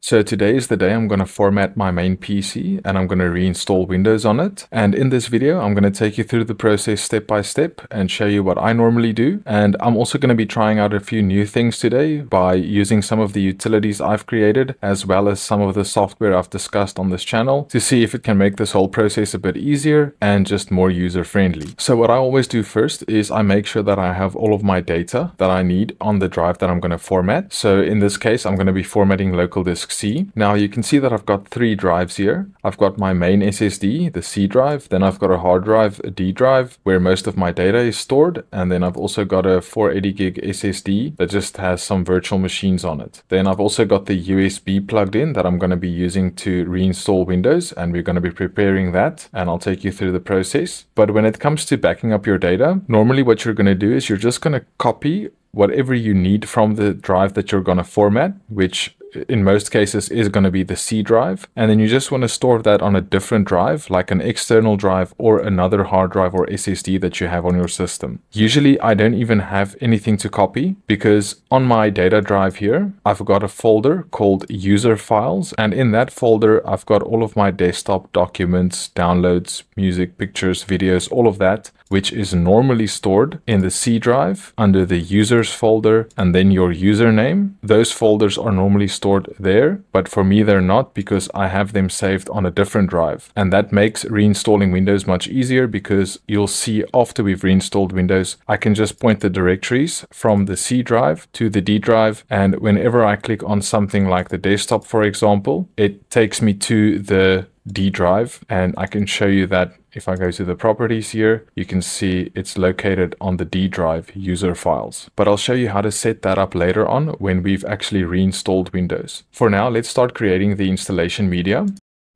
So today is the day I'm going to format my main PC and I'm going to reinstall Windows on it. And in this video, I'm going to take you through the process step by step and show you what I normally do. And I'm also going to be trying out a few new things today by using some of the utilities I've created, as well as some of the software I've discussed on this channel to see if it can make this whole process a bit easier and just more user friendly. So what I always do first is I make sure that I have all of my data that I need on the drive that I'm going to format. So in this case, I'm going to be formatting local disk C. Now you can see that I've got three drives here. I've got my main SSD, the C drive, then I've got a hard drive, a D drive, where most of my data is stored, and then I've also got a 480 gig SSD that just has some virtual machines on it. Then I've also got the USB plugged in that I'm going to be using to reinstall Windows, and we're going to be preparing that, and I'll take you through the process. But when it comes to backing up your data, normally what you're going to do is you're just going to copy whatever you need from the drive that you're going to format, which in most cases is going to be the C drive. And then you just want to store that on a different drive, like an external drive or another hard drive or SSD that you have on your system. Usually I don't even have anything to copy because on my data drive here, I've got a folder called user files. And in that folder, I've got all of my desktop documents, downloads, music, pictures, videos, all of that, which is normally stored in the C drive under the users folder and then your username. Those folders are normally stored there, but for me they're not because I have them saved on a different drive. And that makes reinstalling Windows much easier because you'll see after we've reinstalled Windows, I can just point the directories from the C drive to the D drive. And whenever I click on something like the desktop, for example, it takes me to the D drive, and I can show you that if I go to the properties here, you can see it's located on the D drive user files. But I'll show you how to set that up later on when we've actually reinstalled Windows. For now, let's start creating the installation media.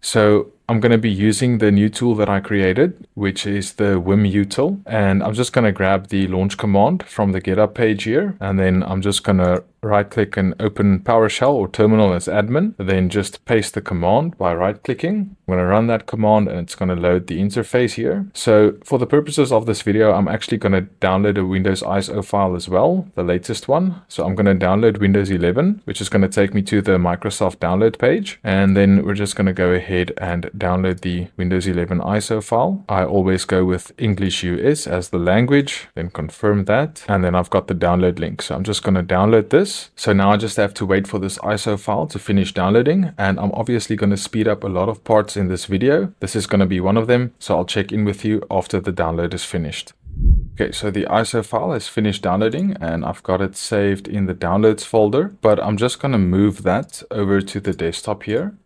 So I'm going to be using the new tool that I created, which is the WiMUtil. And I'm just going to grab the launch command from the GitHub page here. And then I'm just going to right click and open PowerShell or terminal as admin. Then just paste the command by right clicking. I'm going to run that command and it's going to load the interface here. So for the purposes of this video, I'm actually going to download a Windows ISO file as well, the latest one. So I'm going to download Windows 11, which is going to take me to the Microsoft download page. And then we're just going to go ahead and download the Windows 11 ISO file. I always go with English US as the language, then confirm that. And then I've got the download link. So I'm just going to download this. So now I just have to wait for this ISO file to finish downloading. And I'm obviously going to speed up a lot of parts in this video. This is going to be one of them. So I'll check in with you after the download is finished. Okay, so the ISO file is finished downloading and I've got it saved in the downloads folder, but I'm just going to move that over to the desktop here.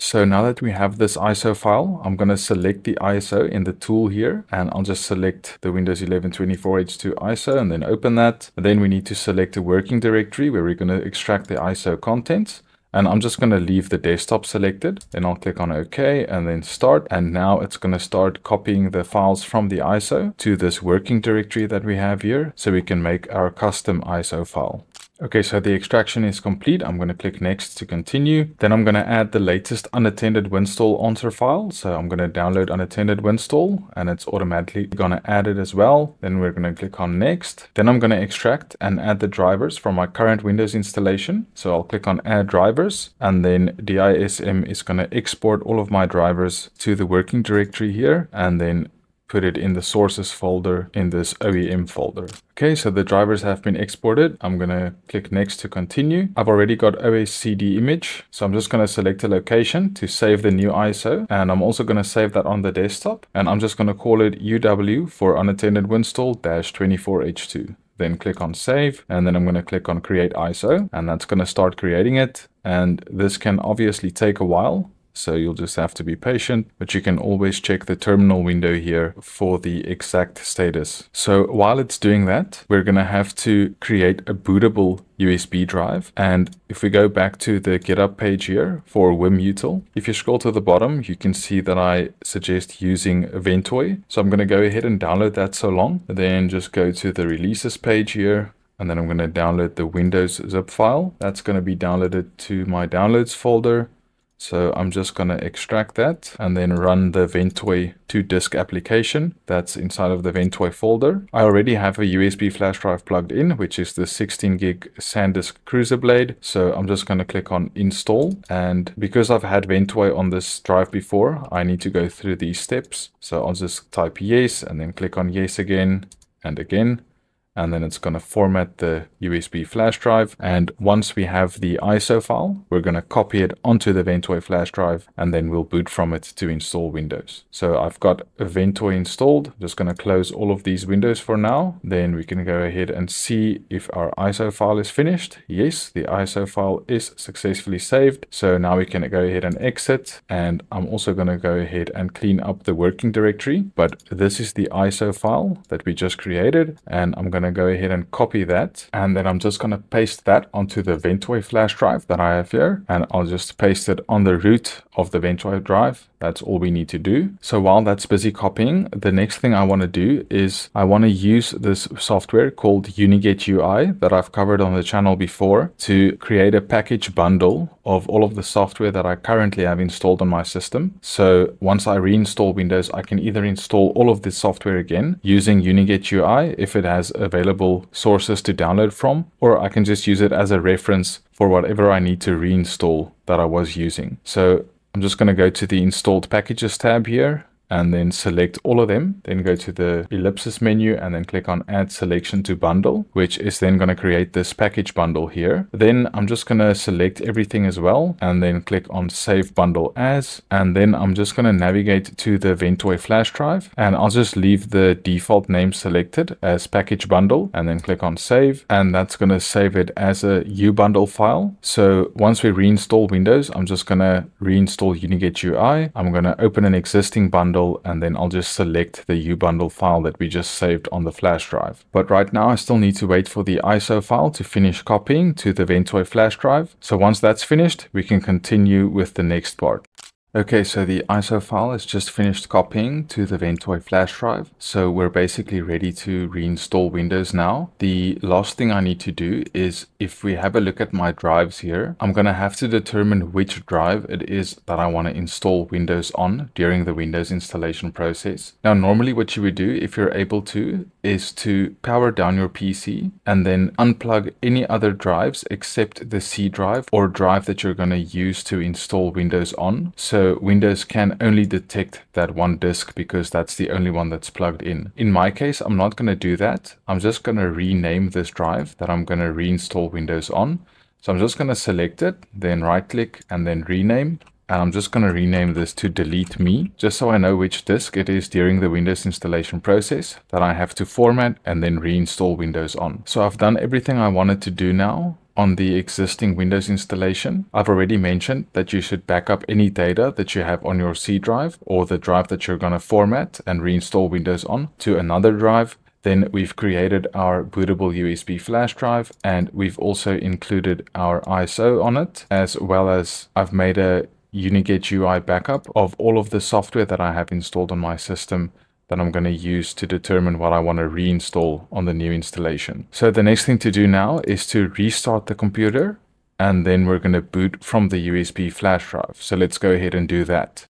So now that we have this ISO file, I'm going to select the ISO in the tool here, and I'll just select the Windows 11 24H2 ISO and then open that. And then we need to select a working directory where we're going to extract the ISO contents. And I'm just going to leave the desktop selected. Then I'll click on OK and then start. And now it's going to start copying the files from the ISO to this working directory that we have here, so we can make our custom ISO file. Okay, so the extraction is complete. I'm going to click next to continue. Then I'm going to add the latest UnattendedWinstall answer file. So I'm going to download UnattendedWinstall and it's automatically going to add it as well. Then we're going to click on next. Then I'm going to extract and add the drivers from my current Windows installation. So I'll click on add drivers and then DISM is going to export all of my drivers to the working directory here and then put it in the sources folder in this OEM folder. Okay, so the drivers have been exported. I'm going to click next to continue. I've already got OSCD image, so I'm just going to select a location to save the new ISO. And I'm also going to save that on the desktop. And I'm just going to call it UW for UnattendedWinstall-24H2. Then click on save, and then I'm going to click on create ISO, and that's going to start creating it. And this can obviously take a while, so you'll just have to be patient, but you can always check the terminal window here for the exact status. So while it's doing that, we're going to have to create a bootable USB drive. And if we go back to the GitHub page here for WiMUtil, if you scroll to the bottom, you can see that I suggest using Ventoy. So I'm going to go ahead and download that so long. Then just go to the releases page here. And then I'm going to download the Windows zip file. That's going to be downloaded to my downloads folder. So I'm just going to extract that and then run the Ventoy to disk application that's inside of the Ventoy folder. I already have a USB flash drive plugged in, which is the 16 gig SanDisk Cruiser Blade. So I'm just going to click on install. And because I've had Ventoy on this drive before, I need to go through these steps. So I'll just type yes and then click on yes again and again. And then it's going to format the USB flash drive. And once we have the ISO file, we're going to copy it onto the Ventoy flash drive, and then we'll boot from it to install Windows. So I've got a Ventoy installed. I'm just going to close all of these windows for now. Then we can go ahead and see if our ISO file is finished. Yes, the ISO file is successfully saved. So now we can go ahead and exit. And I'm also going to go ahead and clean up the working directory. But this is the ISO file that we just created. And I'm going to go ahead and copy that, and then I'm just going to paste that onto the Ventoy flash drive that I have here, and I'll just paste it on the root of the Ventoy drive. That's all we need to do. So while that's busy copying, the next thing I want to do is I want to use this software called UniGetUI that I've covered on the channel before to create a package bundle of all of the software that I currently have installed on my system. So once I reinstall Windows, I can either install all of this software again using UniGetUI if it has available sources to download from, or I can just use it as a reference for whatever I need to reinstall that I was using. So I'm just going to go to the installed packages tab here and then select all of them. Then go to the ellipsis menu and then click on add selection to bundle, which is then going to create this package bundle here. Then I'm just going to select everything as well and then click on save bundle as, and then I'm just going to navigate to the Ventoy flash drive and I'll just leave the default name selected as package bundle and then click on save, and that's going to save it as a ubundle file. So once we reinstall Windows, I'm just going to reinstall UniGetUI. I'm going to open an existing bundle, and then I'll just select the ubundle file that we just saved on the flash drive. But right now I still need to wait for the ISO file to finish copying to the Ventoy flash drive. So once that's finished, we can continue with the next part. Okay, so the ISO file is just finished copying to the Ventoy flash drive. So we're basically ready to reinstall Windows now. The last thing I need to do is, if we have a look at my drives here, I'm going to have to determine which drive it is that I want to install Windows on during the Windows installation process. Now, normally what you would do, if you're able to, is to power down your PC and then unplug any other drives except the C drive or drive that you're going to use to install Windows on. So Windows can only detect that one disk because that's the only one that's plugged in. In my case, I'm not going to do that. I'm just going to rename this drive that I'm going to reinstall Windows on. So I'm just going to select it, then right click and then rename. And I'm just going to rename this to delete me, just so I know which disk it is during the Windows installation process that I have to format and then reinstall Windows on. So I've done everything I wanted to do now on the existing Windows installation. I've already mentioned that you should back up any data that you have on your C drive or the drive that you're going to format and reinstall Windows on to another drive. Then we've created our bootable USB flash drive, and we've also included our ISO on it, as well as I've made a UniGetUI backup of all of the software that I have installed on my system that I'm going to use to determine what I want to reinstall on the new installation. So the next thing to do now is to restart the computer, and then we're going to boot from the USB flash drive. So let's go ahead and do that.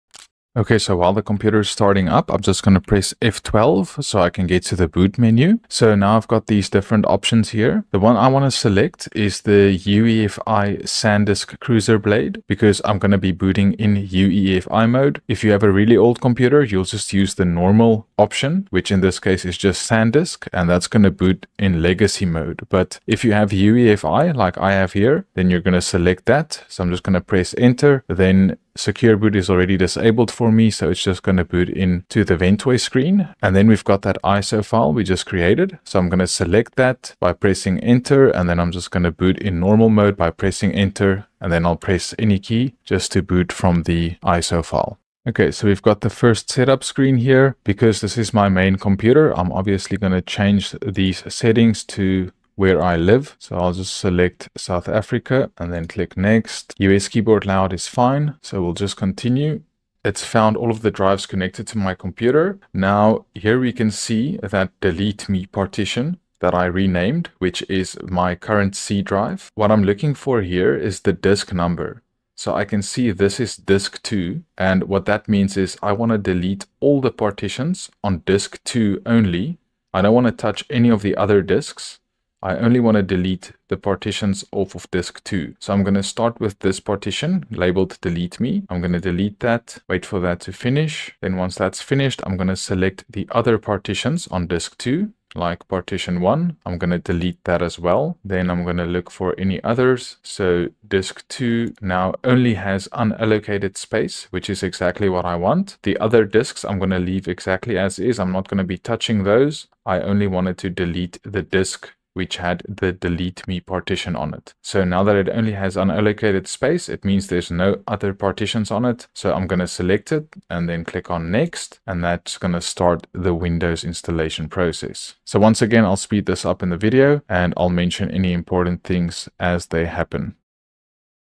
Okay, so while the computer is starting up, I'm just going to press F12 so I can get to the boot menu. So now I've got these different options here. The one I want to select is the UEFI SanDisk Cruiser Blade because I'm going to be booting in UEFI mode. If you have a really old computer, you'll just use the normal option, which in this case is just SanDisk, and that's going to boot in legacy mode. But if you have UEFI like I have here, then you're going to select that. So I'm just going to press enter, then Secure Boot is already disabled for me, so it's just going to boot into the Ventoy screen. And then we've got that ISO file we just created. So I'm going to select that by pressing enter, and then I'm just going to boot in normal mode by pressing enter, and then I'll press any key just to boot from the ISO file. Okay, so we've got the first setup screen here. Because this is my main computer, I'm obviously going to change these settings to where I live. So I'll just select South Africa and then click next. US keyboard layout is fine. So we'll just continue. It's found all of the drives connected to my computer. Now here we can see that delete me partition that I renamed, which is my current C drive. What I'm looking for here is the disk number. So I can see this is disk 2, and what that means is I want to delete all the partitions on disk 2 only. I don't want to touch any of the other disks. I only want to delete the partitions off of disk 2. So I'm going to start with this partition labeled delete me. I'm going to delete that, wait for that to finish. Then once that's finished, I'm going to select the other partitions on disk 2. Like partition 1, I'm going to delete that as well. Then I'm going to look for any others. So disk 2 now only has unallocated space, which is exactly what I want. The other disks I'm going to leave exactly as is. I'm not going to be touching those. I only wanted to delete the disk which had the delete me partition on it. So now that it only has unallocated space, it means there's no other partitions on it. So I'm going to select it and then click on next, and that's going to start the Windows installation process. So once again, I'll speed this up in the video and I'll mention any important things as they happen.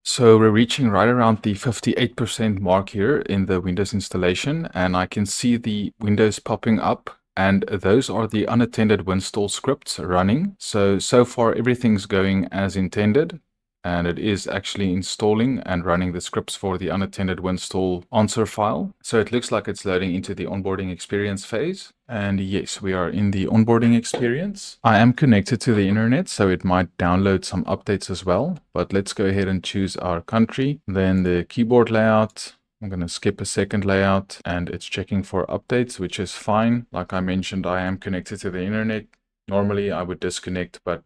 So we're reaching right around the 58% mark here in the Windows installation, and I can see the Windows popping up. And those are the UnattendedWinstall scripts running. So far everything's going as intended. And it is actually installing and running the scripts for the UnattendedWinstall answer file. So it looks like it's loading into the onboarding experience phase. And yes, we are in the onboarding experience. I am connected to the internet, so it might download some updates as well. But let's go ahead and choose our country. Then the keyboard layout. I'm going to skip a second layout, and it's checking for updates, which is fine. Like I mentioned, I am connected to the internet. Normally I would disconnect, but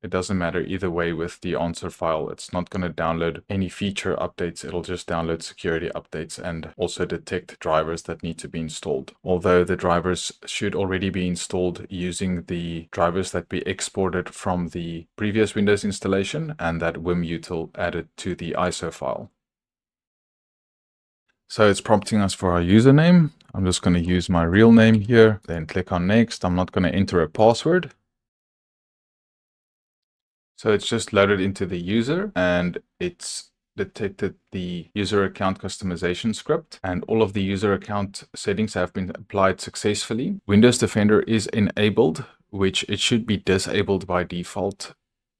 it doesn't matter either way with the answer file. It's not going to download any feature updates. It'll just download security updates and also detect drivers that need to be installed. Although the drivers should already be installed using the drivers that we exported from the previous Windows installation and that WiMUtil added to the ISO file. So it's prompting us for our username. I'm just going to use my real name here, then click on next. I'm not going to enter a password. So it's just loaded into the user and it's detected the user account customization script, and all of the user account settings have been applied successfully. Windows Defender is enabled, which it should be disabled by default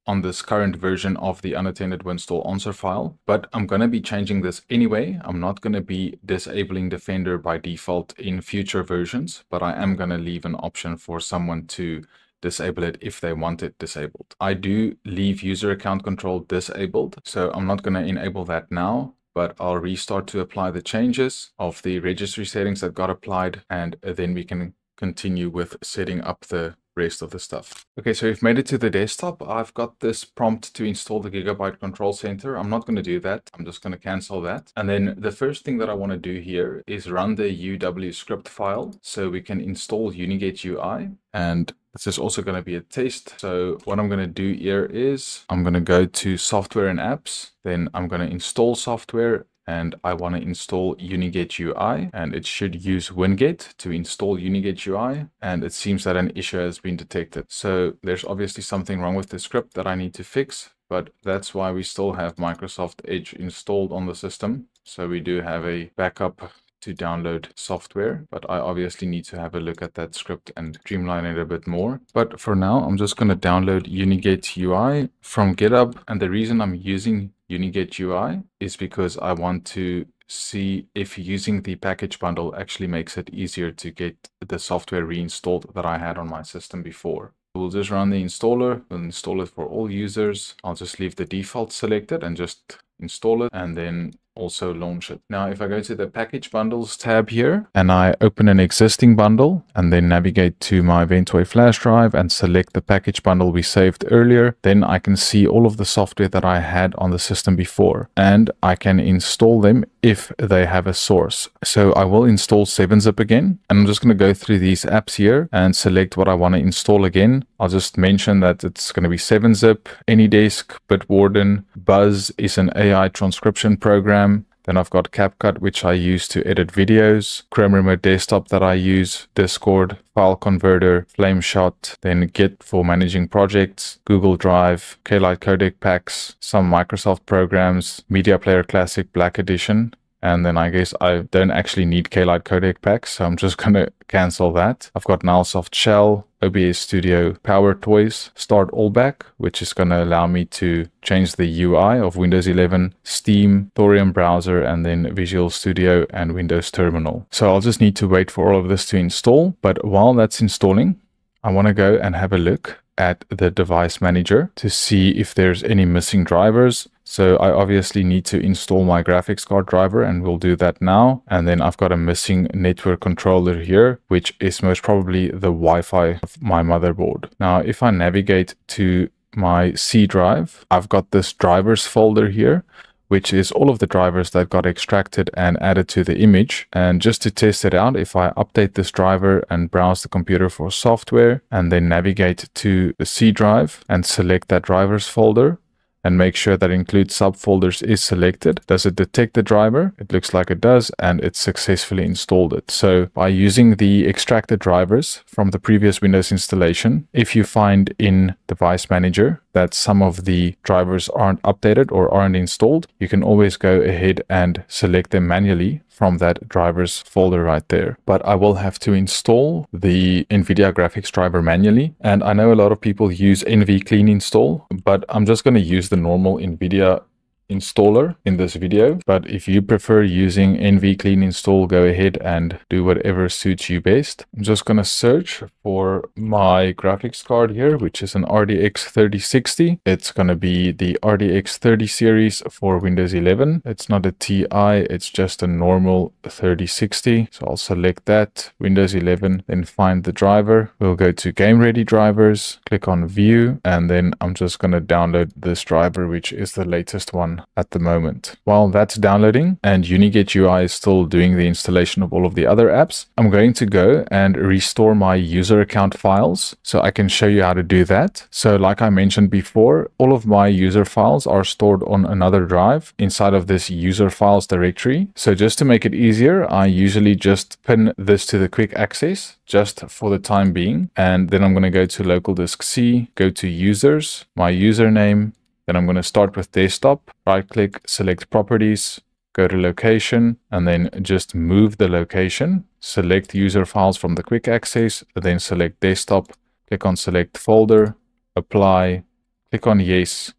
on this current version of the UnattendedWinstall answer file, but I'm going to be changing this anyway. I'm not going to be disabling Defender by default in future versions, but I am going to leave an option for someone to disable it if they want it disabled. I do leave user account control disabled, so I'm not going to enable that now, but I'll restart to apply the changes of the registry settings that got applied, and then we can continue with setting up the rest of the stuff. Okay, so we've made it to the desktop. I've got this prompt to install the Gigabyte Control Center. I'm not going to do that. I'm just going to cancel that. And then the first thing that I want to do here is run the UW script file so we can install UniGetUI. And this is also going to be a test. So what I'm going to do here is I'm going to go to software and apps. Then I'm going to install software. And I want to install UniGetUI, and it should use winget to install UniGetUI, and it seems that an issue has been detected. So there's obviously something wrong with the script that I need to fix, but that's why we still have Microsoft Edge installed on the system. So we do have a backup to download software, but I obviously need to have a look at that script and streamline it a bit more. But for now, I'm just going to download UniGetUI from GitHub, and the reason I'm using UniGetUI is because I want to see if using the package bundle actually makes it easier to get the software reinstalled that I had on my system before. We'll just run the installer. We'll install it for all users. I'll just leave the default selected and just install it, and then also launch it. Now, if I go to the package bundles tab here and I open an existing bundle and then navigate to my Ventoy flash drive and select the package bundle we saved earlier, then I can see all of the software that I had on the system before, and I can install them if they have a source. So I will install 7-zip again, and I'm just going to go through these apps here and select what I want to install again. I'll just mention that it's going to be 7-zip, AnyDesk, Bitwarden, Buzz is an AI transcription program. Then I've got CapCut, which I use to edit videos, Chrome Remote Desktop that I use, Discord, File Converter, Flameshot, then Git for managing projects, Google Drive, Klite Codec packs, some Microsoft programs, Media Player Classic Black Edition, And then I guess I don't actually need K-Lite codec packs, so I'm just going to cancel that. I've got Nilesoft Shell, OBS Studio, Power Toys, StartAllBack, which is going to allow me to change the UI of Windows 11, Steam, Thorium browser, and then Visual Studio and Windows Terminal. So I'll just need to wait for all of this to install. But while that's installing, I want to go and have a look at the device manager to see if there's any missing drivers. So I obviously need to install my graphics card driver, and we'll do that now. And then I've got a missing network controller here, which is most probably the Wi-Fi of my motherboard. Now, if I navigate to my C drive, I've got this drivers folder here, which is all of the drivers that got extracted and added to the image. And just to test it out, if I update this driver and browse the computer for software and then navigate to the C drive and select that drivers folder, and make sure that include subfolders is selected. Does it detect the driver? It looks like it does, and it successfully installed it. So by using the extracted drivers from the previous Windows installation, if you find in Device Manager that some of the drivers aren't updated or aren't installed, you can always go ahead and select them manually from that drivers folder right there. But I will have to install the NVIDIA graphics driver manually. And I know a lot of people use NV Clean Install, but I'm just going to use the normal NVIDIA installer in this video. But if you prefer using NV Clean Install, go ahead and do whatever suits you best. I'm just going to search for my graphics card here, which is an RTX 3060. It's going to be the RTX 30 series for Windows 11. It's not a Ti, it's just a normal 3060. So I'll select that, Windows 11, then find the driver. We'll go to Game Ready Drivers, click on View, and then I'm just going to download this driver, which is the latest one at the moment. While that's downloading and UniGetUI is still doing the installation of all of the other apps, I'm going to go and restore my user account files so I can show you how to do that. So like I mentioned before, all of my user files are stored on another drive inside of this user files directory. So just to make it easier, I usually just pin this to the quick access just for the time being. And then I'm going to go to local disk C, go to users, my username. Then I'm going to start with desktop, right click, select properties, go to location, and then just move the location. Select user files from the quick access, then select desktop, click on select folder, apply, click on yes,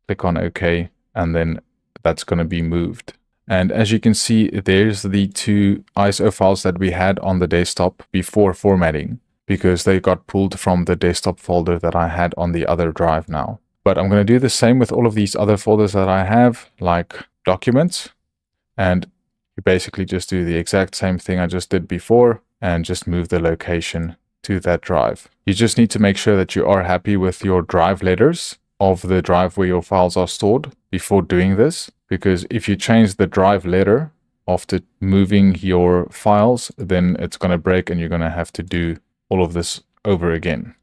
click on OK, and then that's going to be moved. And as you can see, there's the two ISO files that we had on the desktop before formatting, because they got pulled from the desktop folder that I had on the other drive now. But I'm going to do the same with all of these other folders that I have, like documents. And you basically just do the exact same thing I just did before and just move the location to that drive. You just need to make sure that you are happy with your drive letters of the drive where your files are stored before doing this. Because if you change the drive letter after moving your files, then it's going to break and you're going to have to do all of this over again.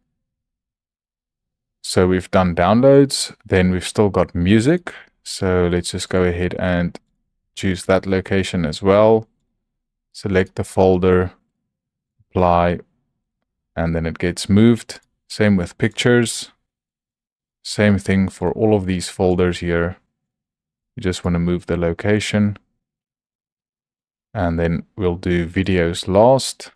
So we've done downloads, then we've still got music. So let's just go ahead and choose that location as well. Select the folder, apply, and then it gets moved. Same with pictures. Same thing for all of these folders here. You just want to move the location. And then we'll do videos last.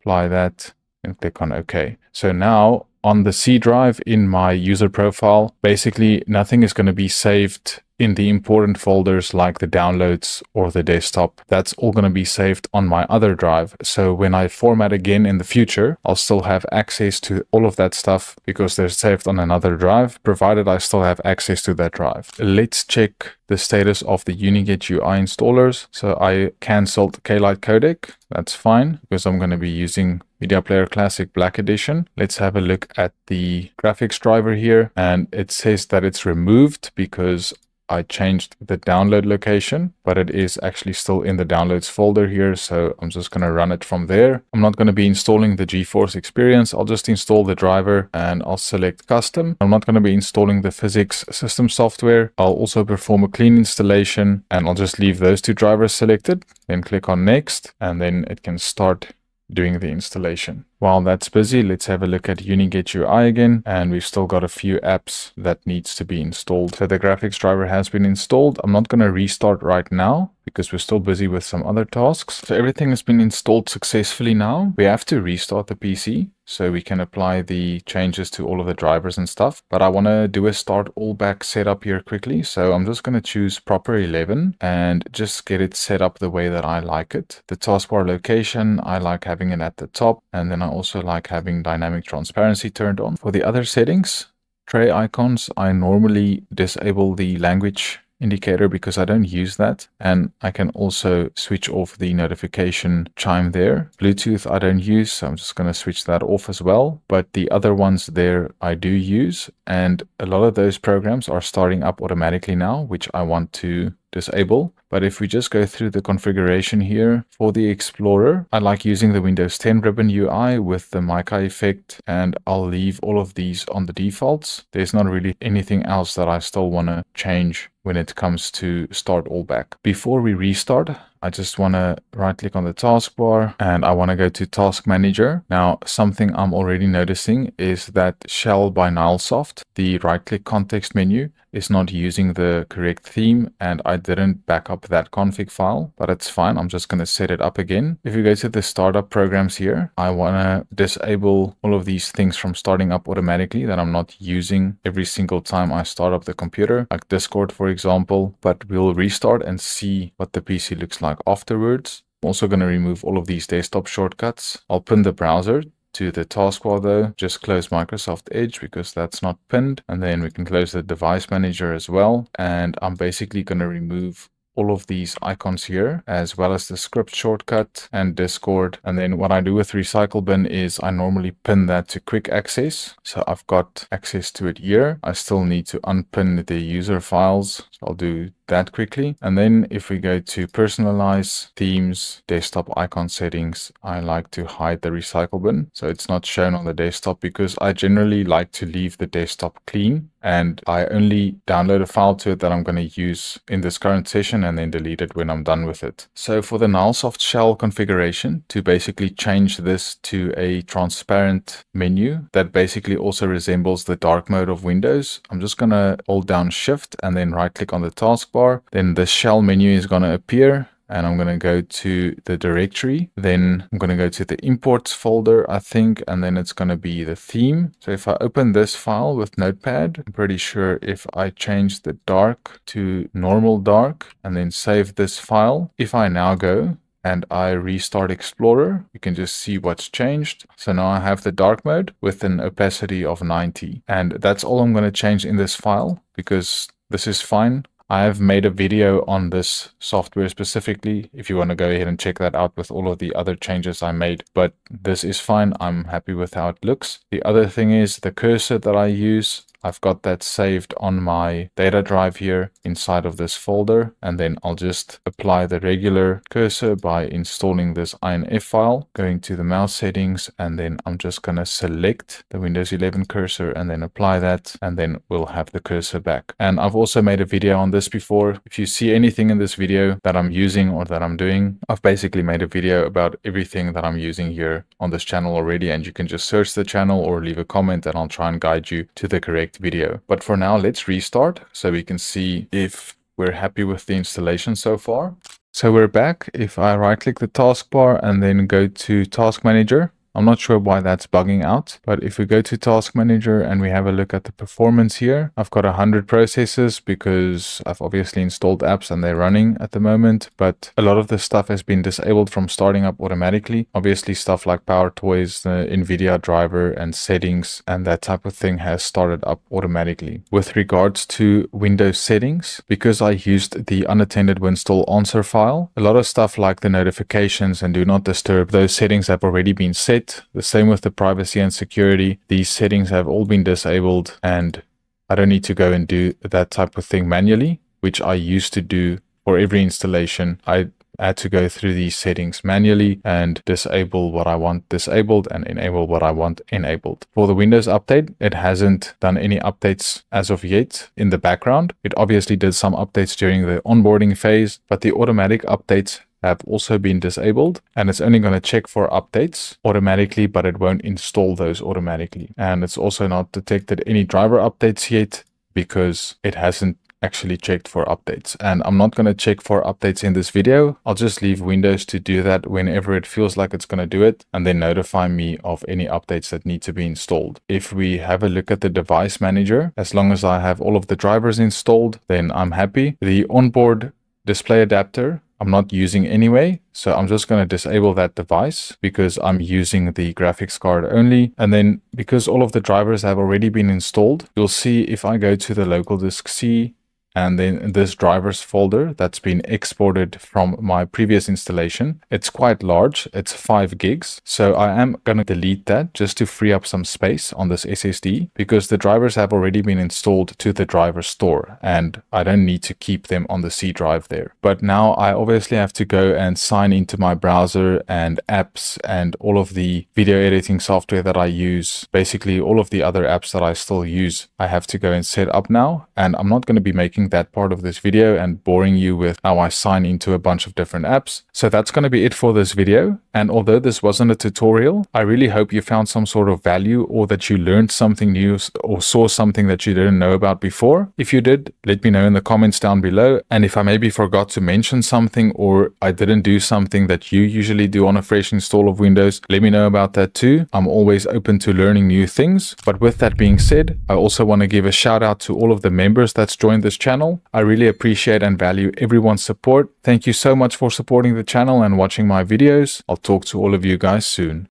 Apply that and click on OK. So now on the C drive in my user profile, basically nothing is going to be saved in the important folders like the downloads or the desktop. That's all going to be saved on my other drive. So when I format again in the future, I'll still have access to all of that stuff because they're saved on another drive, provided I still have access to that drive. Let's check the status of the UniGetUI installers. So I canceled K-Lite codec. That's fine because I'm going to be using Media Player Classic Black Edition. Let's have a look at the graphics driver here. And it says that it's removed because I changed the download location, but it is actually still in the downloads folder here. So I'm just going to run it from there. I'm not going to be installing the GeForce Experience. I'll just install the driver and I'll select custom. I'm not going to be installing the physics system software. I'll also perform a clean installation and I'll just leave those two drivers selected. Then click on next and then it can start doing the installation. While that's busy, let's have a look at UniGetUI again, and we've still got a few apps that needs to be installed. So the graphics driver has been installed. I'm not going to restart right now because we're still busy with some other tasks. So everything has been installed successfully now. We have to restart the PC so we can apply the changes to all of the drivers and stuff. But I want to do a StartAllBack setup here quickly. So I'm just going to choose proper 11 and just get it set up the way that I like it. The taskbar location, I like having it at the top. And then I also like having dynamic transparency turned on. For the other settings, tray icons, I normally disable the language indicator because I don't use that, and I can also switch off the notification chime there. Bluetooth I don't use, so I'm just going to switch that off as well, but the other ones there I do use, and a lot of those programs are starting up automatically now, which I want to disable. But if we just go through the configuration here for the Explorer, I like using the Windows 10 ribbon UI with the mica effect, and I'll leave all of these on the defaults. There's not really anything else that I still want to change when it comes to StartAllBack. Before we restart, I just want to right click on the taskbar and I want to go to Task Manager. Now, something I'm already noticing is that Shell by Nilesoft, the right click context menu, is not using the correct theme, and I didn't back up that config file, but it's fine. I'm just going to set it up again. If you go to the startup programs here, I want to disable all of these things from starting up automatically that I'm not using every single time I start up the computer, like Discord, for example, but we'll restart and see what the PC looks like afterwards. I'm also going to remove all of these desktop shortcuts. I'll pin the browser to the taskbar though. Just close Microsoft Edge because that's not pinned, and then we can close the device manager as well. And I'm basically going to remove all of these icons here, as well as the script shortcut and Discord. And then what I do with Recycle Bin is I normally pin that to quick access. So I've got access to it here. I still need to unpin the user files. So I'll do that quickly. And then if we go to personalize, themes, desktop icon settings, I like to hide the recycle bin so it's not shown on the desktop, because I generally like to leave the desktop clean and I only download a file to it that I'm going to use in this current session and then delete it when I'm done with it. So for the Nilesoft shell configuration, to basically change this to a transparent menu that basically also resembles the dark mode of Windows, I'm just going to hold down Shift and then right click on the taskbar. Then the shell menu is going to appear, and I'm going to go to the directory. Then I'm going to go to the imports folder, I think, and then it's going to be the theme. So if I open this file with Notepad, I'm pretty sure if I change the dark to normal dark and then save this file, if I now go and I restart Explorer, you can just see what's changed. So now I have the dark mode with an opacity of 90. And that's all I'm going to change in this file, because this is fine. I have made a video on this software specifically, if you want to go ahead and check that out with all of the other changes I made, but this is fine. I'm happy with how it looks. The other thing is the cursor that I use. I've got that saved on my data drive here inside of this folder, and then I'll just apply the regular cursor by installing this INF file, going to the mouse settings, and then I'm just going to select the Windows 11 cursor and then apply that, and then we'll have the cursor back. And I've also made a video on this before. If you see anything in this video that I'm using or that I'm doing, I've basically made a video about everything that I'm using here on this channel already, and you can just search the channel or leave a comment and I'll try and guide you to the correct video. But for now, let's restart so we can see if we're happy with the installation so far. So we're back. If I right click the taskbar and then go to Task Manager, I'm not sure why that's bugging out, but if we go to Task Manager and we have a look at the performance here, I've got 100 processes because I've obviously installed apps and they're running at the moment, but a lot of the stuff has been disabled from starting up automatically. Obviously stuff like Power Toys, the NVIDIA driver and settings and that type of thing has started up automatically. With regards to Windows settings, because I used the UnattendedWinstall answer file, a lot of stuff like the notifications and do not disturb, those settings have already been set. The same with the privacy and security. These settings have all been disabled and I don't need to go and do that type of thing manually, which I used to do for every installation. I had to go through these settings manually and disable what I want disabled and enable what I want enabled. For the Windows update, it hasn't done any updates as of yet in the background. It obviously did some updates during the onboarding phase, but the automatic updates have also been disabled, and it's only going to check for updates automatically, but it won't install those automatically. And it's also not detected any driver updates yet because it hasn't actually checked for updates. And I'm not going to check for updates in this video. I'll just leave Windows to do that whenever it feels like it's going to do it, and then notify me of any updates that need to be installed. If we have a look at the device manager, as long as I have all of the drivers installed, then I'm happy. The onboard display adapter I'm not using anyway, so I'm just going to disable that device because I'm using the graphics card only. And then because all of the drivers have already been installed, you'll see if I go to the local disk C and then this drivers folder that's been exported from my previous installation, it's quite large, it's 5 gigs. So I am going to delete that just to free up some space on this SSD because the drivers have already been installed to the driver store and I don't need to keep them on the C drive there. But now I obviously have to go and sign into my browser and apps and all of the video editing software that I use, basically all of the other apps that I still use, I have to go and set up now. And I'm not going to be making that part of this video and boring you with how I sign into a bunch of different apps. So that's going to be it for this video. And although this wasn't a tutorial, I really hope you found some sort of value or that you learned something new or saw something that you didn't know about before. If you did, let me know in the comments down below. And if I maybe forgot to mention something or I didn't do something that you usually do on a fresh install of Windows, let me know about that too. I'm always open to learning new things. But with that being said, I also want to give a shout out to all of the members that's joined this channel. I really appreciate and value everyone's support. Thank you so much for supporting the channel and watching my videos. I'll talk to all of you guys soon.